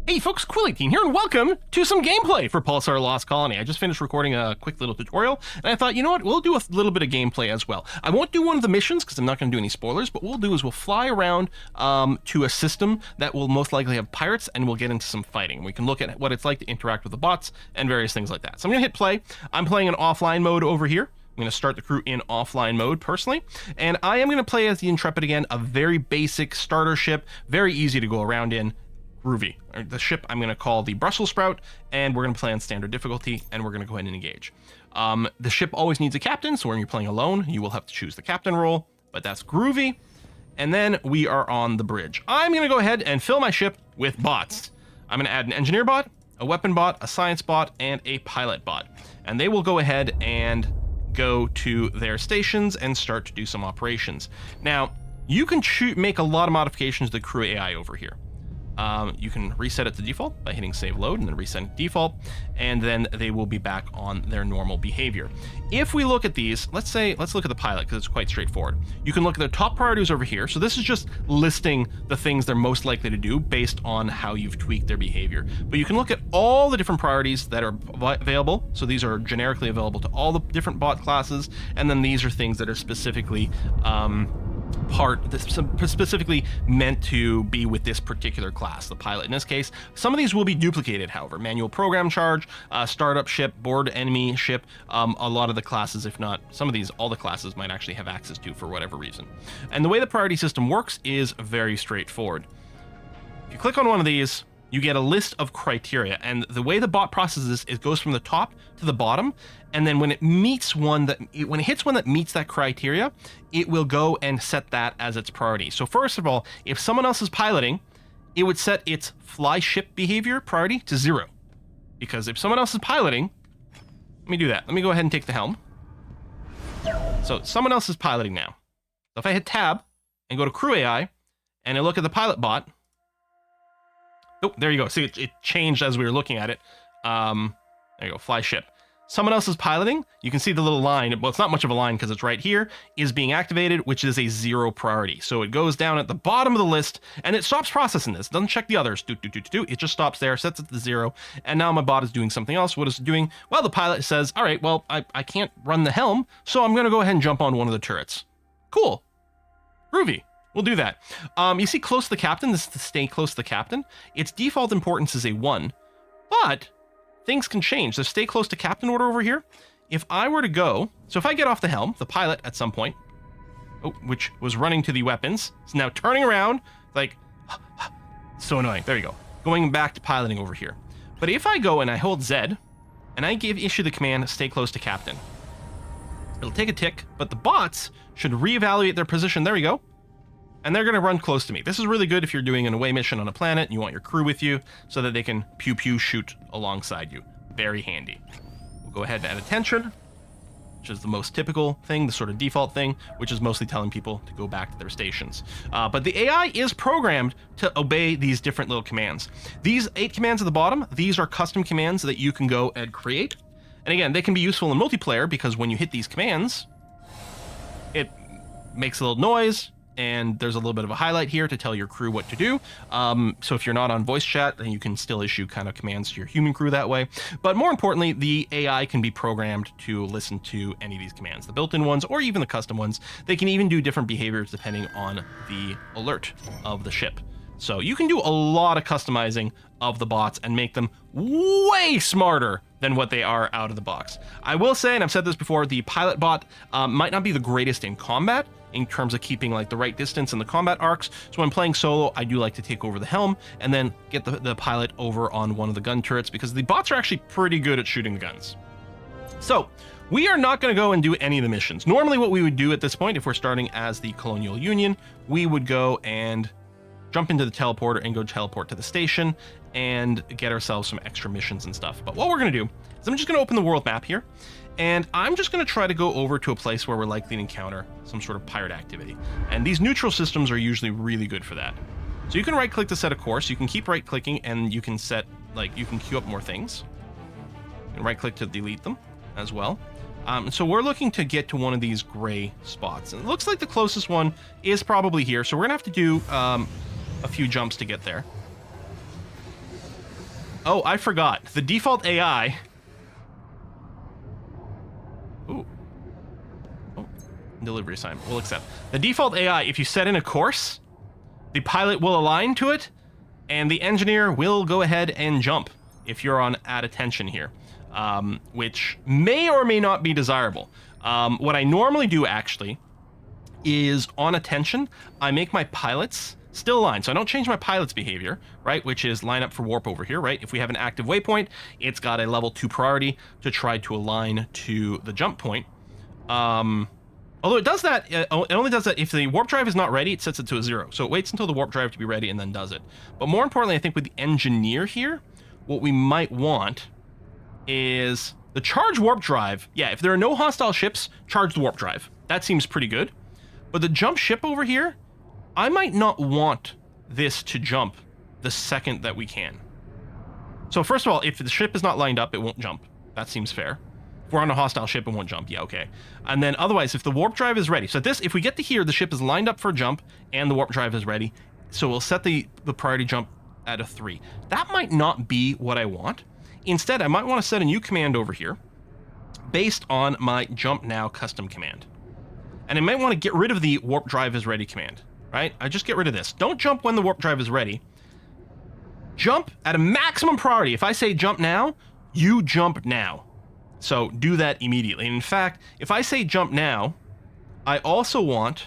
Hey folks, Quill18 here, and welcome to some gameplay for Pulsar Lost Colony. I just finished recording a quick little tutorial, and I thought, you know what, we'll do a little bit of gameplay as well. I won't do one of the missions, because I'm not going to do any spoilers, but what we'll do is we'll fly around to a system that will most likely have pirates, and we'll get into some fighting. We can look at what it's like to interact with the bots, and various things like that. So I'm going to hit play. I'm playing in offline mode over here. I'm going to start the crew in offline mode personally, and I am going to play as the Intrepid again, a very basic starter ship, very easy to go around in. Groovy. The ship I'm going to call the Brussels Sprout, and we're going to play on standard difficulty, and we're going to go ahead and engage. The ship always needs a captain, so when you're playing alone, you will have to choose the captain role, but that's groovy. And then we are on the bridge. I'm going to go ahead and fill my ship with bots. I'm going to add an engineer bot, a weapon bot, a science bot, and a pilot bot. And they will go ahead and go to their stations and start to do some operations. Now, you can make a lot of modifications to the crew AI over here. You can reset it to default by hitting save load and then reset it to default, and then they will be back on their normal behavior. If we look at these, let's look at the pilot because it's quite straightforward. You can look at their top priorities over here. So this is just listing the things they're most likely to do based on how you've tweaked their behavior. But you can look at all the different priorities that are available. So these are generically available to all the different bot classes, and then these are things that are specifically specifically meant to be with this particular class, the pilot in this case. Some of these will be duplicated, however. Manual program charge, startup ship, board enemy ship, a lot of the classes, if not some of these, all the classes might actually have access to for whatever reason. And the way the priority system works is very straightforward. If you click on one of these, you get a list of criteria, and the way the bot processes this, it goes from the top to the bottom, and then when it hits one that meets that criteria, it will go and set that as its priority. So first of all, if someone else is piloting, it would set its fly ship behavior priority to 0. Because if someone else is piloting, let me do that. Let me go ahead and take the helm. So someone else is piloting now. So if I hit tab and go to crew AI, and I look at the pilot bot, oh, there you go. See, it changed as we were looking at it. There you go, fly ship. Someone else is piloting. You can see the little line. Well, it's not much of a line because it's right here, is being activated, which is a 0 priority. So it goes down at the bottom of the list, and it stops processing this. It doesn't check the others. It just stops there, sets it to 0, and now my bot is doing something else. What is it doing? Well, the pilot says, all right, well, I can't run the helm, so I'm going to go ahead and jump on one of the turrets. Cool. Groovy. We'll do that. You see close to the captain, this is to stay close to the captain. Its default importance is a 1, but things can change. So stay close to captain order over here. If I were to go, so if I get off the helm, the pilot at some point, which was running to the weapons, is now turning around, like, so annoying. There you go. Going back to piloting over here. But if I go and I hold Z, and I issue the command, stay close to captain, it'll take a tick, but the bots should reevaluate their position. There we go. And they're going to run close to me. This is really good if you're doing an away mission on a planet and you want your crew with you so that they can pew-pew shoot alongside you. Very handy. We'll go ahead and add attention, which is the most typical thing, the sort of default thing, which is mostly telling people to go back to their stations. But the AI is programmed to obey these different little commands. These 8 commands at the bottom, these are custom commands that you can go and create. And again, they can be useful in multiplayer because when you hit these commands, it makes a little noise, and there's a little bit of a highlight here to tell your crew what to do. So if you're not on voice chat, then you can still issue kind of commands to your human crew that way. But more importantly, the AI can be programmed to listen to any of these commands, the built-in ones or even the custom ones. They can even do different behaviors depending on the alert of the ship. So you can do a lot of customizing of the bots and make them way smarter than what they are out of the box. I will say, and I've said this before, the pilot bot might not be the greatest in combat in terms of keeping like the right distance in the combat arcs. So when playing solo, I do like to take over the helm and then get the pilot over on one of the gun turrets because the bots are actually pretty good at shooting the guns. So we are not going to go and do any of the missions. Normally what we would do at this point, if we're starting as the Colonial Union, we would go and jump into the teleporter and go teleport to the station and get ourselves some extra missions and stuff. But what we're going to do is I'm just going to open the world map here, and I'm just going to try to go over to a place where we're likely to encounter some sort of pirate activity. And these neutral systems are usually really good for that. So you can right click to set a course, you can keep right clicking, and you can set, like, you can queue up more things. And right click to delete them as well. So we're looking to get to one of these gray spots. And it looks like the closest one is probably here. So we're gonna have to do a few jumps to get there. Oh, I forgot. The default AI... Ooh. Oh, delivery assignment. We'll accept. The default AI, if you set in a course, the pilot will align to it, and the engineer will go ahead and jump if you're on at attention here, which may or may not be desirable. What I normally do, actually, is on attention, I make my pilots still align. So I don't change my pilot's behavior, right, which is line up for warp over here, right? If we have an active waypoint, it's got a level 2 priority to try to align to the jump point. Although it does that, it only does that if the warp drive is not ready, it sets it to a 0. So it waits until the warp drive to be ready and then does it. But more importantly, I think with the engineer here, what we might want is the charge warp drive. Yeah, if there are no hostile ships, charge the warp drive. That seems pretty good. But the jump ship over here, I might not want this to jump the second that we can. So first of all, if the ship is not lined up, it won't jump. That seems fair. If we're on a hostile ship, it won't jump. Yeah, okay. And then otherwise, if the warp drive is ready. So this, if we get to here, the ship is lined up for a jump and the warp drive is ready. So we'll set the priority jump at a 3. That might not be what I want. Instead, I might want to set a new command over here based on my jump now custom command. And I might want to get rid of the warp drive is ready command, right? I just get rid of this. Don't jump when the warp drive is ready. Jump at a maximum priority. If I say jump now, you jump now. So do that immediately. And in fact, if I say jump now, I also want,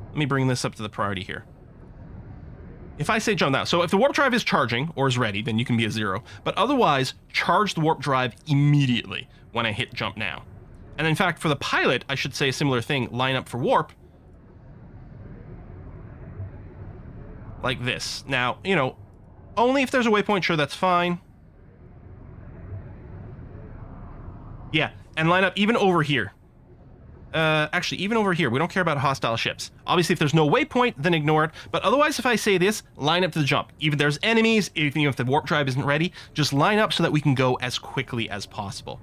let me bring this up to the priority here. If I say jump now, so if the warp drive is charging or is ready, then you can be a 0. But otherwise, charge the warp drive immediately when I hit jump now. And in fact, for the pilot, I should say a similar thing, line up for warp. Like this. Now, you know, only if there's a waypoint, sure, that's fine. Yeah, and line up even over here. Actually, even over here, we don't care about hostile ships. Obviously, if there's no waypoint, then ignore it. But otherwise, if I say this, line up to the jump. Even if there's enemies, even if the warp drive isn't ready, just line up so that we can go as quickly as possible.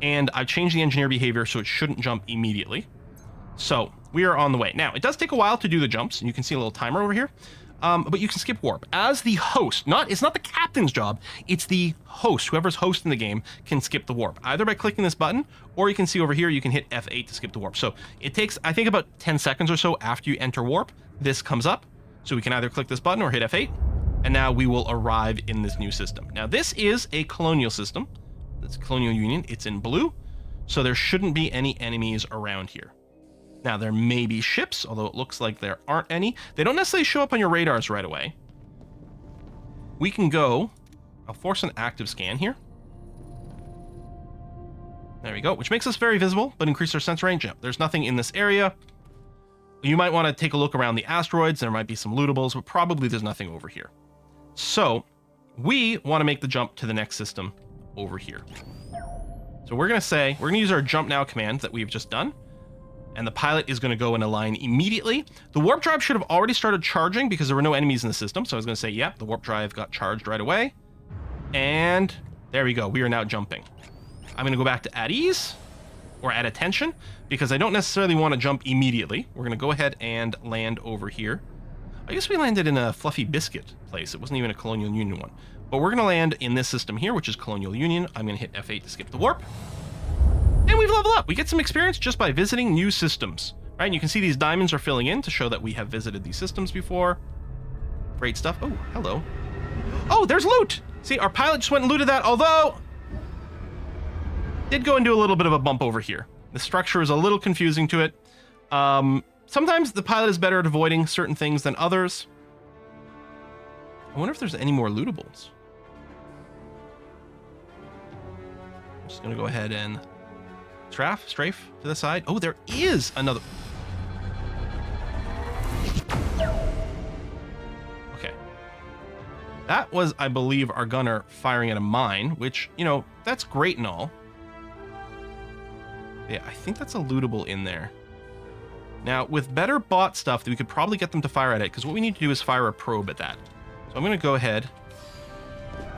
And I've changed the engineer behavior so it shouldn't jump immediately. So we are on the way. Now, it does take a while to do the jumps, and you can see a little timer over here. But you can skip warp. As the host, it's not the captain's job, it's the host. Whoever's hosting the game can skip the warp, either by clicking this button, or you can see over here, you can hit F8 to skip the warp. So it takes, I think, about 10 seconds or so after you enter warp, this comes up. So we can either click this button or hit F8, and now we will arrive in this new system. Now, this is a colonial system. It's Colonial Union. It's in blue, so there shouldn't be any enemies around here. Now, there may be ships, although it looks like there aren't any. They don't necessarily show up on your radars right away. We can go... I'll force an active scan here. There we go, which makes us very visible, but increase our sense range. Yeah, there's nothing in this area. You might want to take a look around the asteroids. There might be some lootables, but probably there's nothing over here. So, we want to make the jump to the next system over here. So we're going to use our jump now command that we've just done. And the pilot is going to go and align immediately. The warp drive should have already started charging because there were no enemies in the system. So I was going to say, yep, the warp drive got charged right away. And there we go. We are now jumping. I'm going to go back to at ease or at attention because I don't necessarily want to jump immediately. We're going to go ahead and land over here. I guess we landed in a Fluffy Biscuit place. It wasn't even a Colonial Union one. But we're going to land in this system here, which is Colonial Union. I'm going to hit F8 to skip the warp. And we've leveled up. We get some experience just by visiting new systems, right? And you can see these diamonds are filling in to show that we have visited these systems before. Great stuff. Oh, hello. Oh, there's loot. See, our pilot just went and looted that, although did go and do a little bit of a bump over here. The structure is a little confusing to it. Sometimes the pilot is better at avoiding certain things than others. I wonder if there's any more lootables. I'm just going to go ahead and strafe to the side. Oh, there is another. Okay. That was, I believe, our gunner firing at a mine, which, you know, that's great and all. Yeah, I think that's a lootable in there. Now, with better bot stuff, we could probably get them to fire at it, because what we need to do is fire a probe at that. So I'm going to go ahead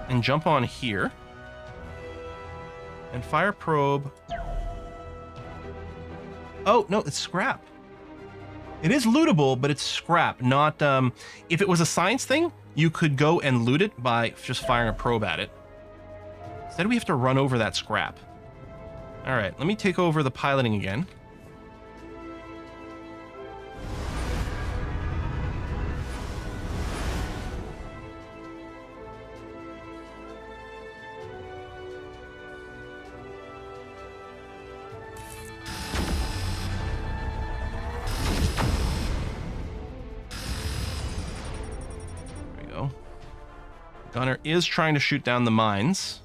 and jump on here and fire probe. Oh, no, it's scrap. It is lootable, but it's scrap, not... if it was a science thing, you could go and loot it by just firing a probe at it. Instead, we have to run over that scrap. All right, let me take over the piloting again. Gunner is trying to shoot down the mines.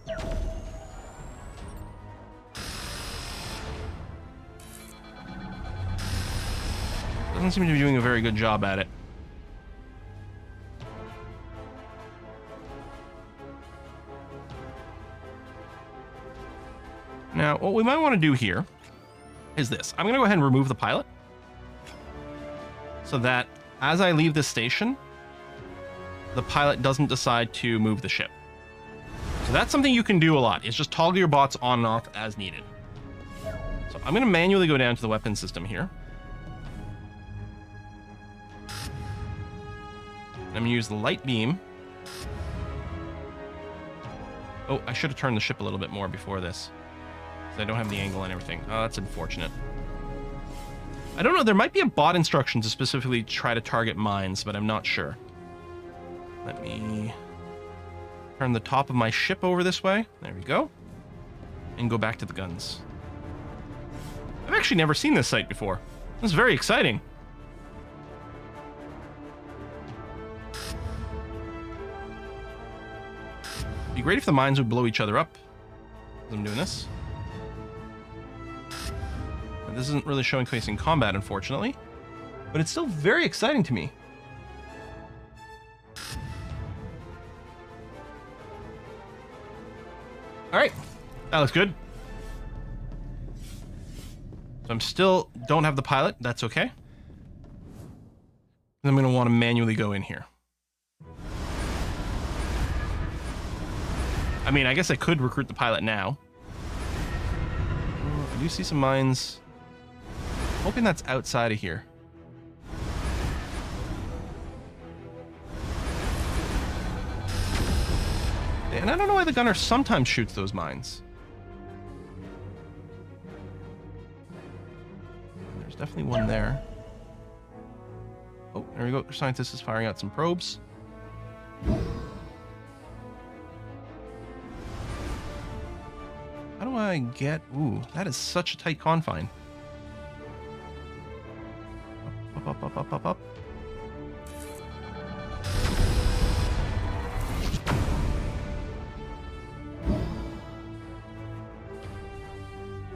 Doesn't seem to be doing a very good job at it. Now, what we might want to do here is this. I'm going to go ahead and remove the pilot so that as I leave this station, the pilot doesn't decide to move the ship. So that's something you can do a lot, is just toggle your bots on and off as needed. So I'm going to manually go down to the weapon system here. I'm going to use the light beam. Oh, I should have turned the ship a little bit more before this, because I don't have the angle and everything. Oh, that's unfortunate. I don't know, there might be a bot instruction to specifically try to target mines, but I'm not sure. Let me turn the top of my ship over this way. There we go. And go back to the guns. I've actually never seen this site before. This is very exciting. It'd be great if the mines would blow each other up as I'm doing this. But this isn't really showing face in combat, unfortunately. But it's still very exciting to me. All right, that looks good. So I'm still don't have the pilot. That's okay. I'm going to want to manually go in here. I mean, I guess I could recruit the pilot now. I do see some mines. Hoping that's outside of here. And I don't know why the gunner sometimes shoots those mines. There's definitely one there. Oh, there we go. The scientist is firing out some probes. How do I get... Ooh, that is such a tight confine. Up, up, up, up, up, up.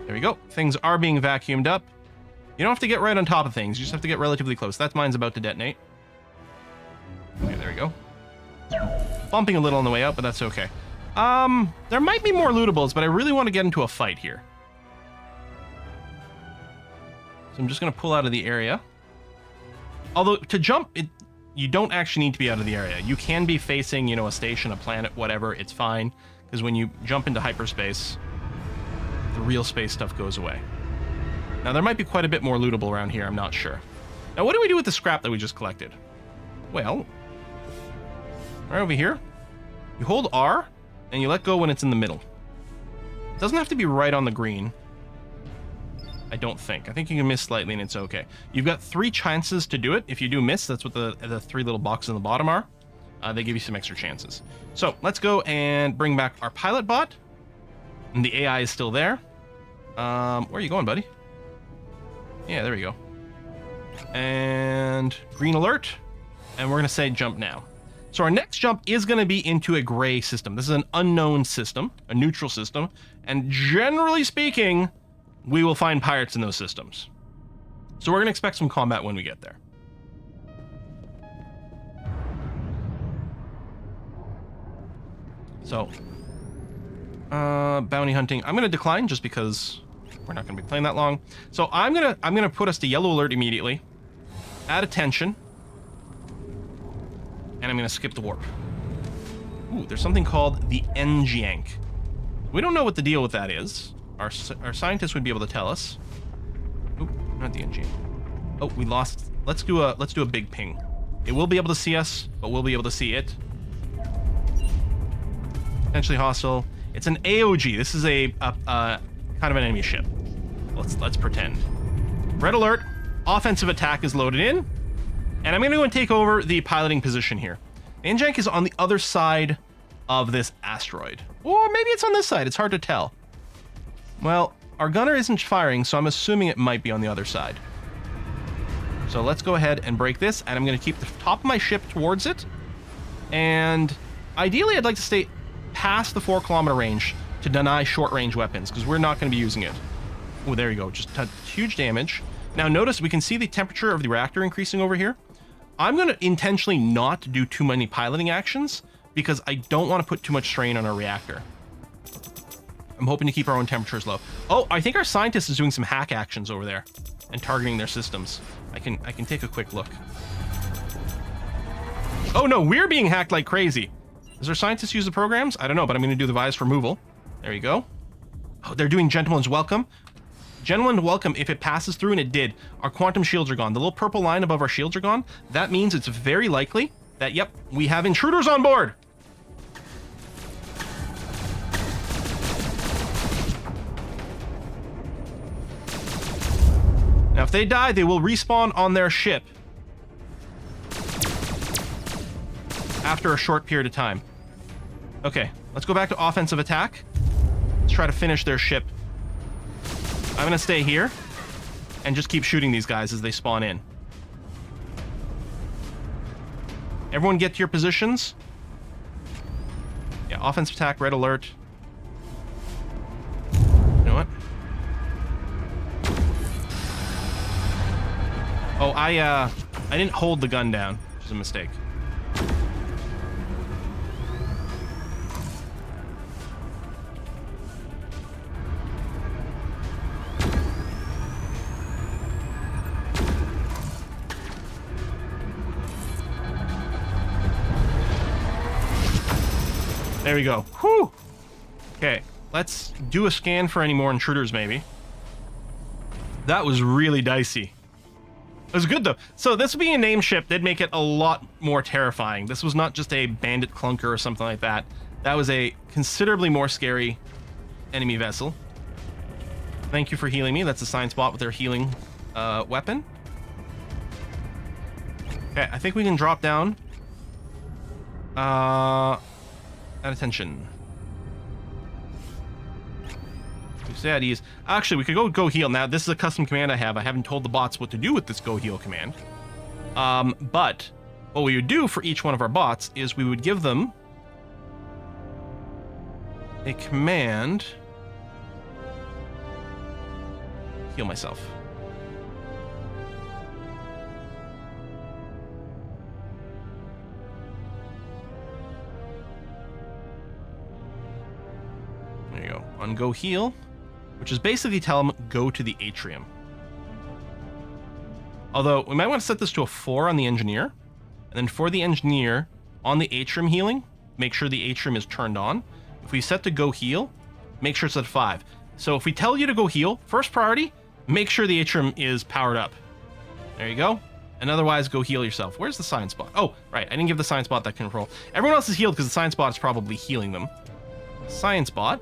There we go. Things are being vacuumed up. You don't have to get right on top of things. You just have to get relatively close. That mine's about to detonate. Okay, there we go. Bumping a little on the way out, but that's okay. There might be more lootables, but I really want to get into a fight here. So I'm just going to pull out of the area. Although, to jump, you don't actually need to be out of the area. You can be facing, you know, a station, a planet, whatever. It's fine. Because when you jump into hyperspace, the real space stuff goes away. Now, there might be quite a bit more lootable around here. I'm not sure. Now, what do we do with the scrap that we just collected? Well, right over here, you hold R, and you let go when it's in the middle. It doesn't have to be right on the green. I don't think. I think you can miss slightly, and it's okay. You've got 3 chances to do it. If you do miss, that's what the 3 little boxes on the bottom are. They give you some extra chances. So, let's go and bring back our pilot bot. And the AI is still there. Where are you going, buddy? Yeah, there we go. And green alert. And we're going to say jump now. So our next jump is going to be into a gray system. This is an unknown system, a neutral system. And generally speaking, we will find pirates in those systems. So we're going to expect some combat when we get there. So, bounty hunting. I'm going to decline just because we're not going to be playing that long. So I'm gonna put us to yellow alert immediately. Add attention. And I'm going to skip the warp. Ooh, there's something called the Ngiank. We don't know what the deal with that is. Our scientists would be able to tell us. Ooh, not the Ngiank. Oh, we lost. Let's do a big ping. It will be able to see us, but we'll be able to see it. Potentially hostile. It's an AOG. This is a kind of an enemy ship. Let's pretend. Red alert. Offensive attack is loaded in. And I'm going to go and take over the piloting position here. Anjank is on the other side of this asteroid. Or maybe it's on this side. It's hard to tell. Well, our gunner isn't firing, so I'm assuming it might be on the other side. So let's go ahead and break this, and I'm going to keep the top of my ship towards it. And ideally, I'd like to stay past the 4-kilometer range to deny short-range weapons, because we're not going to be using it. Oh, there you go. Just huge damage. Now, notice we can see the temperature of the reactor increasing over here. I'm going to intentionally not do too many piloting actions, because I don't want to put too much strain on our reactor. I'm hoping to keep our own temperatures low. Oh, I think our scientist is doing some hack actions over there and targeting their systems. I can take a quick look. Oh no, we're being hacked like crazy. Does our scientist use the programs? I don't know, but I'm going to do the virus removal. There you go. Oh, they're doing Gentleman's Welcome. Gentleman's Welcome, if it passes through, and it did, our quantum shields are gone. The little purple line above our shields are gone. That means it's very likely that, yep, we have intruders on board. Now, if they die, they will respawn on their ship after a short period of time. Okay, let's go back to offensive attack. Let's try to finish their ship. I'm going to stay here and just keep shooting these guys as they spawn in. Everyone get to your positions. Yeah, offensive attack, red alert. You know what? Oh, I didn't hold the gun down, which is a mistake. There we go. Whew! Okay, let's do a scan for any more intruders, maybe. That was really dicey. It was good, though. So this being a name ship did make it a lot more terrifying. This was not just a bandit clunker or something like that. That was a considerably more scary enemy vessel. Thank you for healing me. That's a science bot with their healing weapon. Okay, I think we can drop down. At attention. Stay at ease. Actually, we could go heal. Now, this is a custom command I have. I haven't told the bots what to do with this go heal command. But what we would do for each one of our bots is we would give them a command. Heal myself. There you go. On go heal, which is basically tell them go to the atrium. Although we might want to set this to a 4 on the engineer, and then for the engineer on the atrium healing, make sure the atrium is turned on. If we set to go heal, make sure it's at 5. So if we tell you to go heal, first priority, make sure the atrium is powered up. There you go. And otherwise, go heal yourself. Where's the science bot? Oh, right. I didn't give the science bot that control. Everyone else is healed because the science bot is probably healing them. Science bot.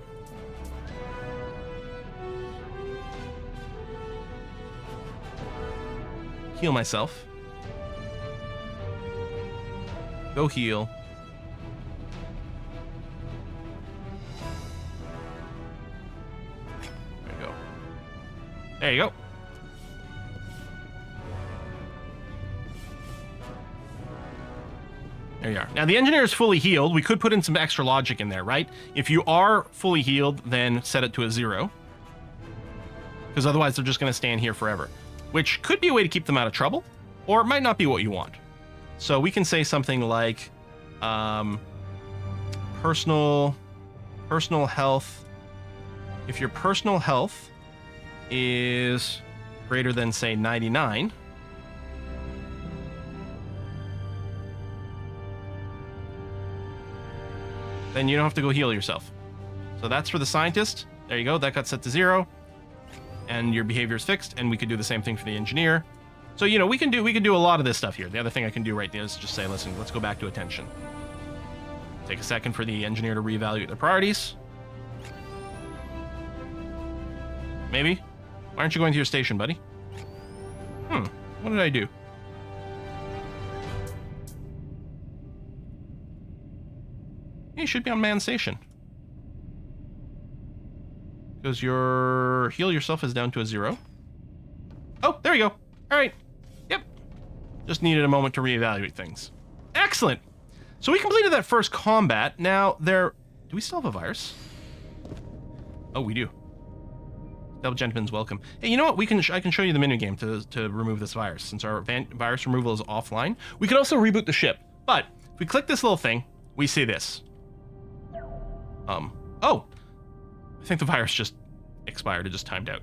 Heal myself. Go heal. There you go. There you go. There you are. Now the engineer is fully healed. We could put in some extra logic in there, right? If you are fully healed, then set it to a 0. Because otherwise they're just going to stand here forever. Which could be a way to keep them out of trouble, or it might not be what you want. So we can say something like personal health. If your personal health is greater than, say, 99, then you don't have to go heal yourself. So that's for the scientist. There you go. That got set to 0. And your behavior is fixed, and we could do the same thing for the engineer. So, you know, we can do a lot of this stuff here. The other thing I can do right now is just say, listen, let's go back to attention. Take a second for the engineer to reevaluate the priorities. Maybe? Why aren't you going to your station, buddy? What did I do? You should be on man station. Because your heal yourself is down to a 0. Oh, there you go. All right. Yep. Just needed a moment to reevaluate things. Excellent. So we completed that first combat. Now, do we still have a virus? Oh, we do. Double gentleman's welcome. Hey, you know what? I can show you the minigame to remove this virus, since our virus removal is offline. We could also reboot the ship, but if we click this little thing, we see this. Oh, I think the virus just expired. It just timed out.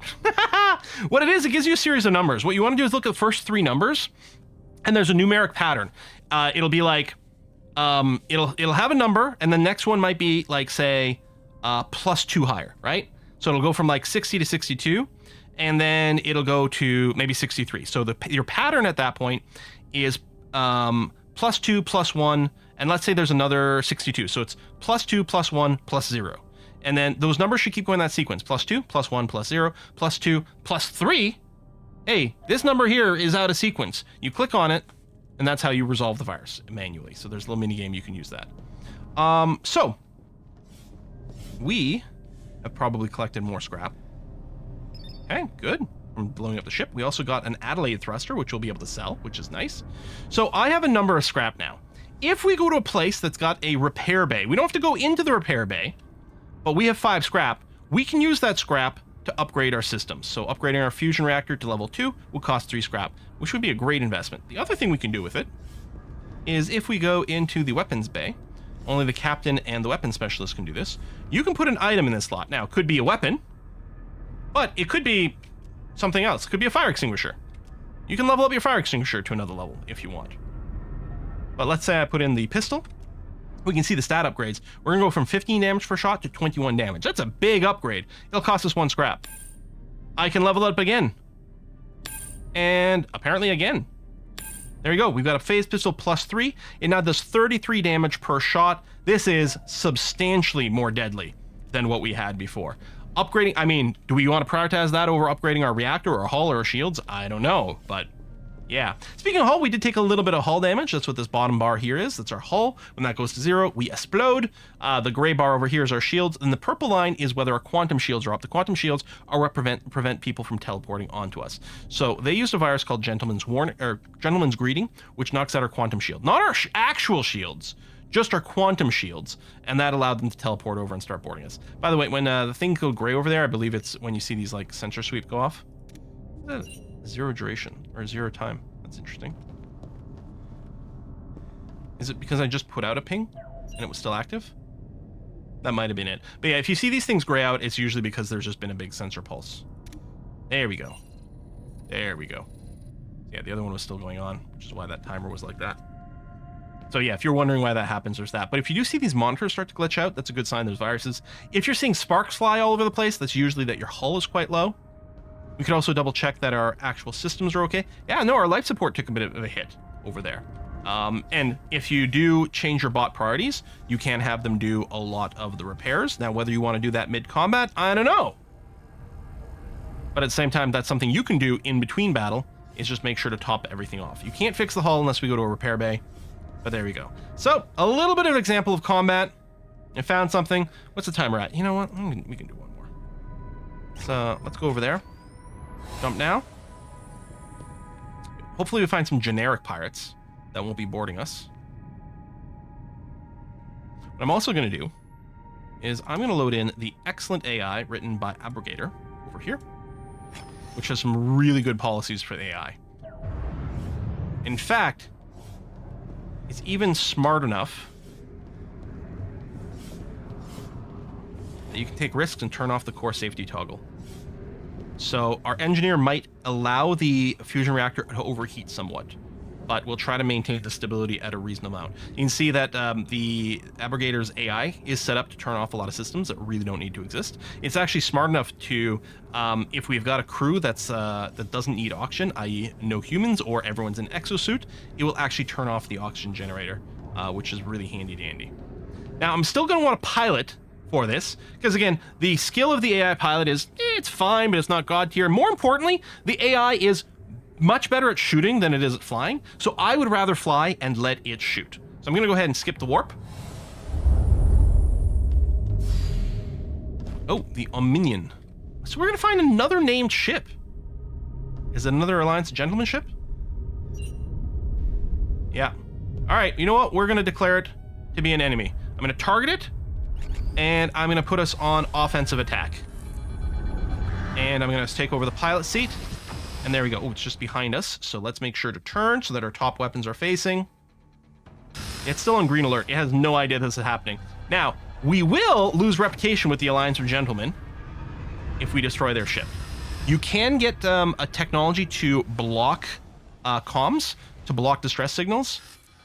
What it is, it gives you a series of numbers. What you want to do is look at the first 3 numbers, and there's a numeric pattern. It'll be like, it'll have a number, and the next one might be like, say, +2 higher, right? So it'll go from like 60 to 62, and then it'll go to maybe 63. So your pattern at that point is +2, +1, and let's say there's another 62. So it's +2, +1, +0. And then those numbers should keep going in that sequence. +2, +1, +0, +2, +3. Hey, this number here is out of sequence. You click on it, and that's how you resolve the virus manually. So there's a little mini game you can use that. So we have probably collected more scrap. Okay, good. From blowing up the ship. We also got an Adelaide thruster, which we'll be able to sell, which is nice. So I have a number of scrap now. If we go to a place that's got a repair bay, we don't have to go into the repair bay, but we have 5 scrap. We can use that scrap to upgrade our systems. So upgrading our fusion reactor to level 2 will cost 3 scrap, which would be a great investment. The other thing we can do with it is if we go into the weapons bay, only the captain and the weapons specialist can do this. You can put an item in this slot. Now, it could be a weapon, but it could be something else. It could be a fire extinguisher. You can level up your fire extinguisher to another level if you want. But let's say I put in the pistol. We can see the stat upgrades. We're going to go from 15 damage per shot to 21 damage. That's a big upgrade. It'll cost us 1 scrap. I can level it up again. And apparently again. There you go. We've got a phase pistol +3. It now does 33 damage per shot. This is substantially more deadly than what we had before. Upgrading, I mean, do we want to prioritize that over upgrading our reactor or hull or our shields? I don't know, but yeah. Speaking of hull, we did take a little bit of hull damage. That's what this bottom bar here is. That's our hull. When that goes to 0, we explode. The gray bar over here is our shields, and the purple line is whether our quantum shields are up. The quantum shields are what prevent people from teleporting onto us. So they used a virus called Gentleman's Greeting, which knocks out our quantum shield. Not our actual shields, just our quantum shields, and that allowed them to teleport over and start boarding us. By the way, when the thing goes gray over there, I believe it's when you see these like sensor sweep go off. 0 duration or 0 time. That's interesting. Is it because I just put out a ping and it was still active? That might have been it. But yeah, if you see these things gray out, it's usually because there's just been a big sensor pulse. There we go. There we go. Yeah, the other one was still going on, which is why that timer was like that. So yeah, if you're wondering why that happens, there's that. But if you do see these monitors start to glitch out, that's a good sign there's viruses. If you're seeing sparks fly all over the place, that's usually that your hull is quite low. We could also double check that our actual systems are okay. Yeah, no, our life support took a bit of a hit over there. And if you do change your bot priorities, you can have them do a lot of the repairs. Now, whether you want to do that mid-combat, I don't know. But at the same time, that's something you can do in between battle, is just make sure to top everything off. You can't fix the hull unless we go to a repair bay, but there we go. So, a little bit of an example of combat. I found something. What's the timer at? You know what? We can do one more. So, let's go over there. Jump now. Hopefully we find some generic pirates that won't be boarding us. What I'm also going to do is I'm going to load in the excellent AI written by Abrogator over here, which has some really good policies for the AI. In fact, it's even smart enough that you can take risks and turn off the core safety toggle. So our engineer might allow the fusion reactor to overheat somewhat, but we'll try to maintain the stability at a reasonable amount. You can see that the Abrogator's AI is set up to turn off a lot of systems that really don't need to exist. It's actually smart enough to, if we've got a crew that doesn't need oxygen, i.e. no humans or everyone's in exosuit, it will actually turn off the oxygen generator, which is really handy dandy. Now, I'm still going to want a pilot for this, because again, the skill of the AI pilot is, it's fine, but it's not god tier. More importantly, the AI is much better at shooting than it is at flying, so I would rather fly and let it shoot. So I'm going to go ahead and skip the warp. Oh, the Ominion. So we're going to find another named ship. Is it another Alliance Gentleman ship? Yeah. All right, you know what? We're going to declare it to be an enemy. I'm going to target it, and I'm going to put us on offensive attack. And I'm going to take over the pilot seat. And there we go. Oh, it's just behind us. So let's make sure to turn so that our top weapons are facing. It's still on green alert. It has no idea this is happening. Now, we will lose reputation with the Alliance of Gentlemen if we destroy their ship. You can get a technology to block comms, to block distress signals,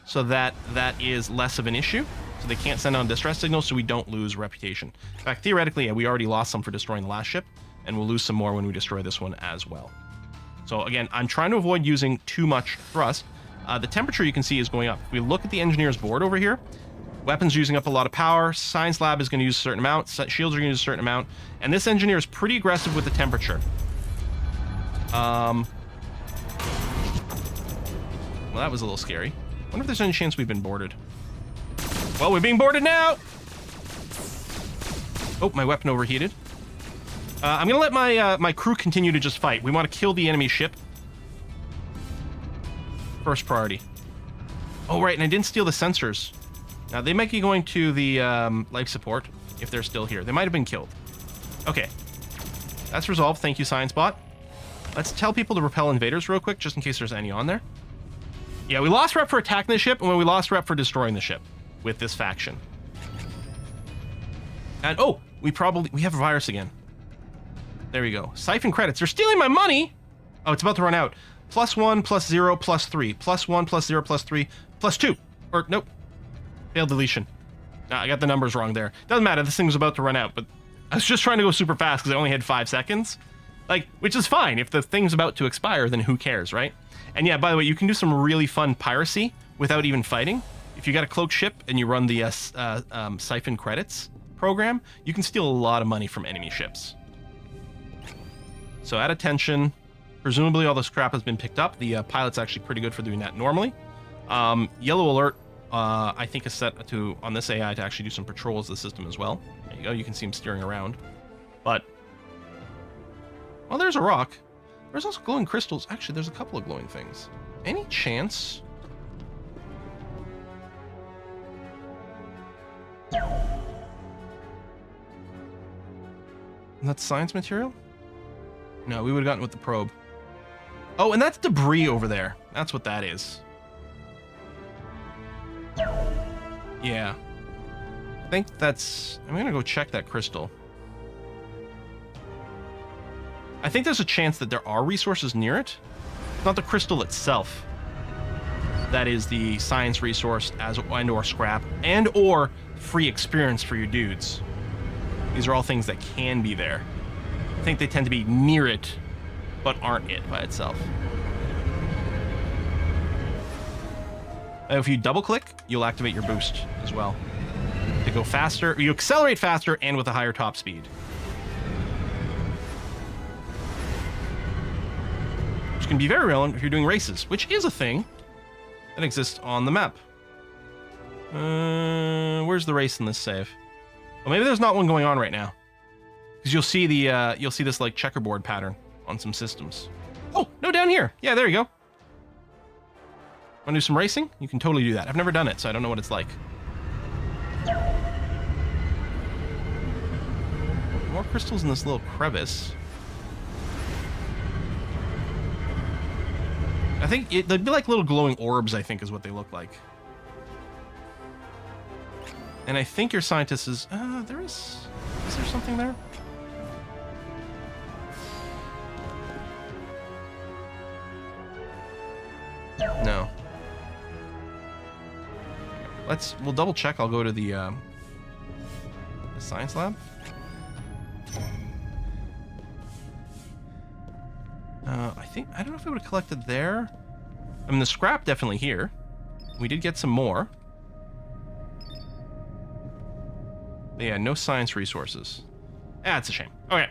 so that is less of an issue. So they can't send on distress signals, so we don't lose reputation. In fact, theoretically, yeah, we already lost some for destroying the last ship, and we'll lose some more when we destroy this one as well. So again, I'm trying to avoid using too much thrust. The temperature you can see is going up. If we look at the engineer's board over here, weapons using up a lot of power, science lab is going to use a certain amount, shields are going to use a certain amount, and this engineer is pretty aggressive with the temperature. Well, that was a little scary. I wonder if there's any chance we've been boarded. Well, we're being boarded now! Oh, my weapon overheated. I'm going to let my crew continue to just fight. We want to kill the enemy ship. First priority. Oh, right, and I didn't steal the sensors. Now, they might be going to the life support if they're still here. They might have been killed. Okay. That's resolved. Thank you, Science Bot. Let's tell people to repel invaders real quick, just in case there's any on there. Yeah, we lost rep for attacking the ship, and we lost rep for destroying the ship with this faction. And, oh, we have a virus again. There we go. Siphon credits. They're stealing my money! Oh, it's about to run out. +1, +0, +3. +1, +0, +3, +2. Or, nope. Failed deletion. I got the numbers wrong there. Doesn't matter, this thing was about to run out, but I was just trying to go super fast because I only had 5 seconds. Like, which is fine. If the thing's about to expire, then who cares, right? And yeah, by the way, you can do some really fun piracy without even fighting. If you got a cloaked ship and you run the siphon credits program, you can steal a lot of money from enemy ships. So at attention, presumably all the scrap has been picked up. The pilot's actually pretty good for doing that normally. Yellow alert, I think, is set to on this AI to actually do some patrols of the system as well. There you go. You can see him steering around. But, well, there's a rock. There's also glowing crystals. Actually, there's a couple of glowing things. Any chance? That's science material? No, we would have gotten with the probe. Oh, and that's debris over there. That's what that is. Yeah. I think that's... I'm gonna go check that crystal. I think there's a chance that there are resources near it. It's not the crystal itself. That is the science resource and or scrap and or free experience for your dudes. These are all things that can be there. I think they tend to be near it, but aren't it by itself. If you double click, you'll activate your boost as well. To go faster, you accelerate faster and with a higher top speed. Which can be very relevant if you're doing races, which is a thing that exists on the map. Where's the race in this save? Well, maybe there's not one going on right now. Because you'll see the you'll see this like checkerboard pattern on some systems. Oh, no, down here. Yeah, there you go. Want to do some racing? You can totally do that. I've never done it, so I don't know what it's like. More crystals in this little crevice. I think they'd be like little glowing orbs, I think is what they look like. And I think your scientist is... is there something there? No. We'll double check. I'll go to the science lab. I don't know if we would have collected there. I mean, the scrap definitely here. We did get some more. But yeah, no science resources. That's a shame. Okay.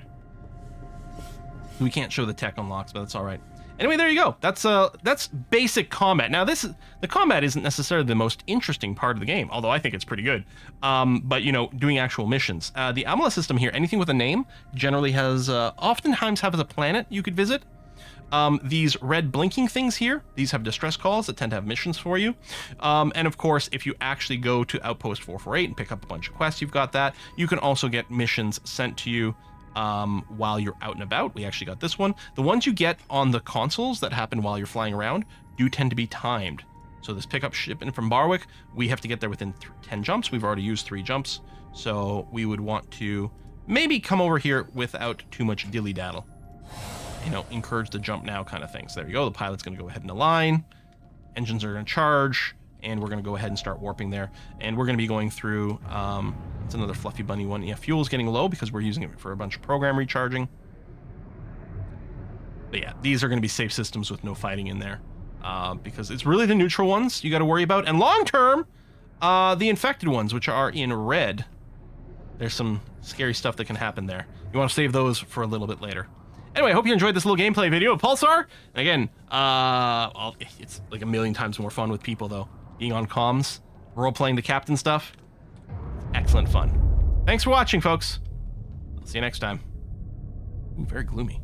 We can't show the tech unlocks, but that's all right. Anyway, there you go. That's basic combat. Now, the combat isn't necessarily the most interesting part of the game, although I think it's pretty good. But you know, doing actual missions. The amulet system here, anything with a name, generally has oftentimes have a planet you could visit. These red blinking things here, these have distress calls that tend to have missions for you. And of course, if you actually go to Outpost 448 and pick up a bunch of quests, you've got that. You can also get missions sent to you while you're out and about. We actually got this one. The ones you get on the consoles that happen while you're flying around do tend to be timed. So this pickup shipment from Barwick, we have to get there within 10 jumps. We've already used 3 jumps. So we would want to maybe come over here without too much dilly-daddle. You know, encourage the jump now kind of thing. So there you go. The pilot's going to go ahead and align. Engines are going to charge. And we're going to go ahead and start warping there. And we're going to be going through... it's another fluffy bunny one. Yeah, fuel's getting low because we're using it for a bunch of program recharging. But yeah, these are going to be safe systems with no fighting in there. Because it's really the neutral ones you got to worry about. And long term, the infected ones, which are in red. There's some scary stuff that can happen there. You want to save those for a little bit later. Anyway, I hope you enjoyed this little gameplay video of Pulsar. And again, it's like a million times more fun with people, though. Being on comms, role-playing the captain stuff. Excellent fun. Thanks for watching, folks. I'll see you next time. Ooh, very gloomy.